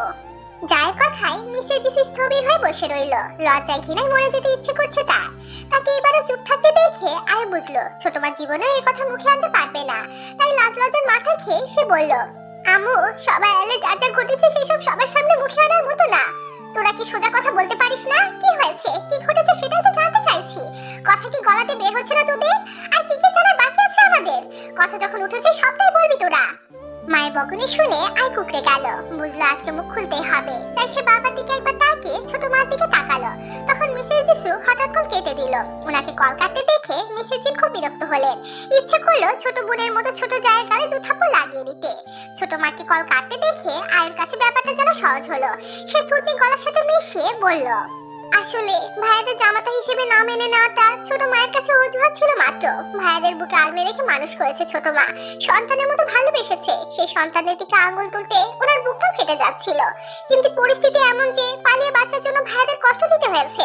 যার কথাই মিসেস জিসু স্থবির হয়ে বসে রইল। লজ্জায় ঘৃণায় মরে যেতে ইচ্ছে করছে তার। তাকে এবারও চুপ থাকতে দেখে আয়ু বুঝলো ছোট মা জীবনে এই কথা মুখে আনতে পারবে না। তাই লাজ লজ্জার মাথা খেয়ে সে বলল, আম্মু, সবাই এলে যা যা ঘটেছে সেসব সবার সামনে মুখে আনার মতো না। তোরা কি সোজা কথা বলতে পারিস না? কি হয়েছে, কি ঘটেছে সেটাই তো জানতে চাইছি। কথা কি গলাতে বের হচ্ছে না তোদের? আর কি কি জানার বাকি আছে আমাদের? কথা যখন উঠেছে সবটাই বলবি তোরা। মায়ের বকুনি শুনে আই কুকড়ে গেল। বুঝলো আজকে মুখ খুলতেই হবে। তাই সে বাবার দিকে একবার তাকিয়ে ছোট মার দিকে তাকালো। তখন মিসেস জিসু হঠাৎ কল কেটে দিল। ওনাকে কল কাটতে দেখে মিসেস জিন খুব বিরক্ত হলেন। ইচ্ছে করলো ছোট বোনের মতো ছোট জায়গায় 2 থাপ্পড় লাগিয়ে দিতে। ছোট মাকে কল কাটতে দেখে আয়ের কাছে ব্যাপারটা যেন সহজ হলো। সে থুতনি গলার সাথে মিশিয়ে বলল, আসলে ভাইয়াদের জামাতা হিসেবে না মেনে নেওয়াটা ছোট মায়ের কাছে অজুহাত ছিল মাত্র। ভাইয়াদের বুকে আগলে রেখে মানুষ করেছে ছোট মা, সন্তানের মতো ভালোবেসেছে। সেই সন্তানের দিকে আঙুল তুলতে ওনার বুকটাও ফেটে যাচ্ছিল। কিন্তু পরিস্থিতি এমন যে পালিয়ে বাঁচার জন্য ভাইয়াদের কষ্ট দিতে হয়েছে।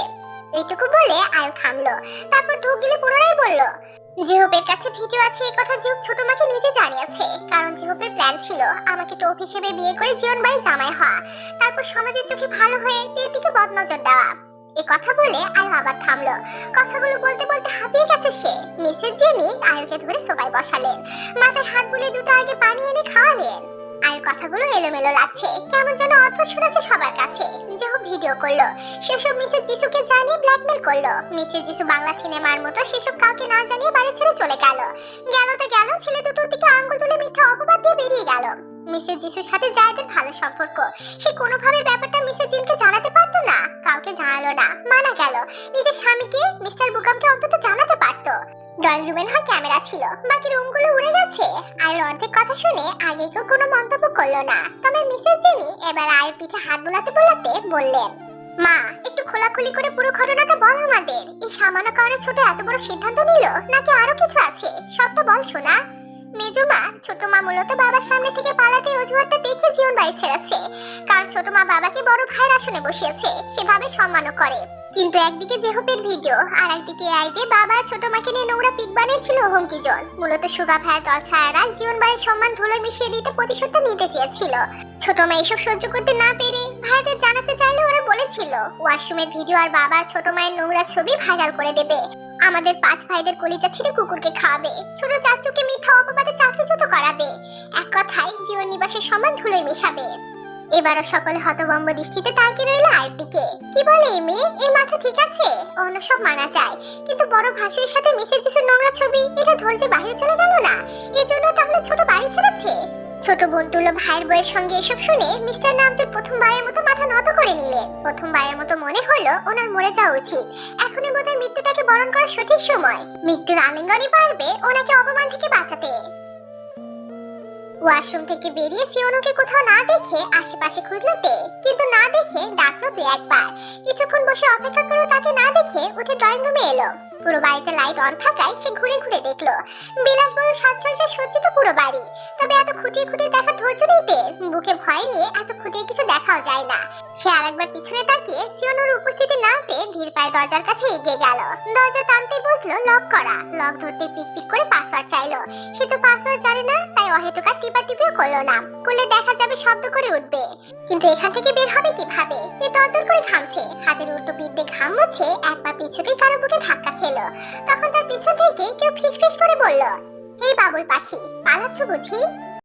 এইটুকু বলে আয়ু থামলো। তারপর ঢোক গিলে পুনরায় বলল, জিহুপের কাছে ভিডিও আছে এই কথা জিহুপ ছোট মাকে নিজে জানিয়েছে, কারণ জিহুপের প্ল্যান ছিল আমাকে টোপ হিসেবে বিয়ে করে জীবন বাড়ি জামাই হওয়া, তারপর সমাজের চোখে ভালো হয়ে দিকে বদনজর দেওয়া। এ কথা বলে আয়ু আবার থামলো। কথাগুলো বলতে বলতে হাঁপিয়ে গেছে সে। মিসেস জেনি আয়ুকে ধরে সোফায় বসালেন, মাথায় হাত বুলিয়ে দুটো আগে পানি এনে খাওয়ালেন। আয়ুর কথাগুলো এলোমেলো লাগছে, কেমন যেন অদ্ভুত শোনাচ্ছে সবার কাছে। যেও ভিডিও করলো, সেসব মিসেস যিশুকে জানিয়ে ব্ল্যাকমেল করলো। মিসেস যিশু বাংলা সিনেমার মতো সেসব কাউকে না জানিয়ে বাড়ি ছেড়ে চলে গেল। গেল তো গেল, ছেলে দুটোর দিকে আঙ্গুল তুলে মিথ্যা অপবাদ দিয়ে বেরিয়ে গেল। মিসেস যিশুর সাথে জায়েদের ভালো সম্পর্ক, সে কোনোভাবে ব্যাপারটা মিসেস জিনকে জানাতে পারতো না। কাউকে জানালো না, মানা গেল। নিজের স্বামীকে মিস্টার বুকামকে অন্তত জানাতে পারতো। ড্রয়িং রুমে না ক্যামেরা ছিল, বাকি রুমগুলো উড়ে গেছে। আয়ের অর্ধেক কথা শুনে আগে কেউ কোনো মন্তব্য করলো না, তবে মিসেস জেনি এবার আয়ের পিঠে হাত বোলাতে বোলাতে বললেন, মা একটু খোলাখুলি করে পুরো ঘটনাটা বল আমাদের। এই সামান্য কারণে ছোট এত বড় সিদ্ধান্ত নিল, নাকি আরো কিছু আছে? সবটা বল শোনা। মেজমা ছোট মা মূলত বাবার সামনে থেকে পালাতে অজুহাতটা দেখে জীবন বাড়ি ছেড়েছে, কারণ ছোট মা বাবাকে বড় ভাইয়ের আসনে বসিয়েছে, সেভাবে সম্মানও করে। কিন্তু একদিকে জেহপের ভিডিও আর একদিকে আইতে বাবা ছোট মাকে নিয়ে নোংরা পিক বানিয়েছিল হুমকিজন। মূলত সুগা ভাইয়ের দল ছায়ারা জীবন বাড়ির সম্মান ধুলোয় মিশিয়ে দিতে প্রতিশোধটা নিতে চেয়েছিল। ছোট মা এসব সহ্য করতে না পেরে ভাইদের জানাতে চাইলে ওরা বলেছিল ওয়াশরুমের ভিডিও আর বাবা ছোট মায়ের নোংরা ছবি ভাইরাল করে দেবে, আমাদের 5 ভাইদের কলিজা ছিঁড়ে কুকুরকে খাওয়াবে, ছোট চাচুকে মিথ্যা অপবাদে চাকরিচ্যুত করাবে, এক কথায় জীবন নিবাসের সম্মান ধুলোয় মিশাবে। এবারও সকলে হতভম্ব দৃষ্টিতে তাকিয়ে রইল আয়ের দিকে। কি বলে এই মেয়ে, এর মাথা ঠিক আছে? অন্য সব মানা যায়, কিন্তু বড় ভাসুরের সাথে মিসেস যিশুর নোংরা ছবি, এটা ধৈর্যে বাইরে চলে গেল না? এজন্য তাহলে ছোট বাড়ি ছেড়েছে? ছোট বোন তুলো ভাইয়ের বইয়ের সঙ্গে এসব শুনে মিস্টার নামজুদ প্রথমবারের মতো মাথা নত করে নিলেন। প্রথমবারের মতো মনে হলো ওনার মরে যাওয়া উচিত। এখনই বোধহয় মৃত্যুটাকে বরণ করার সঠিক সময়। মৃত্যুর আলিঙ্গনই পারবে ওনাকে অপমান থেকে বাঁচাতে। ওয়াশরুম থেকে বেরিয়ে সিওনোকে কোথাও না দেখে আশেপাশে খুঁজলতে, কিন্তু না দেখে ডাকলো দু একবার। কিছুক্ষণ বসে অপেক্ষা করে তাকে না দেখে উঠে ড্রয়িং রুমে এলো। পুরো বাড়িতে লাইট অন থাকায় সে ঘুরে ঘুরে দেখলো। বিলাসবহুল সাজসজ্জায় সজ্জিত পুরো বাড়ি, তবে এত খুঁটিয়ে খুঁটিয়ে দেখার ধৈর্য নেই তের। বুকে ভয় নিয়ে এত খুঁটিয়ে কিছু দেখাও যায় না। সে আরেকবার পিছনে তাকিয়ে সিওনোর উপস্থিতি না পেয়ে ধীর পায়ে দরজার কাছে এগিয়ে গেল। দরজা টানতে বসলো, লক করা। লক ধরতে পিক পিক করে পাসওয়ার্ড চাইলো। সে তো পাসওয়ার্ড জানে না, তাই অহেতুক আর টিপাটিপিও করলো না। করলে দেখা যাবে শব্দ করে উঠবে, কিন্তু এখান থেকে বের হবে কিভাবে? সে দরদর করে ঘামছে, হাতের উল্টো পিঠ দিয়ে ঘাম মুছে এক পা পিছুতেই কারো বুকে ধাক্কা খেলো। তখন তার পিছন থেকে কেউ ফিসফিস করে বলল, এই বাবুই পাখি, পালাচ্ছ বুঝি?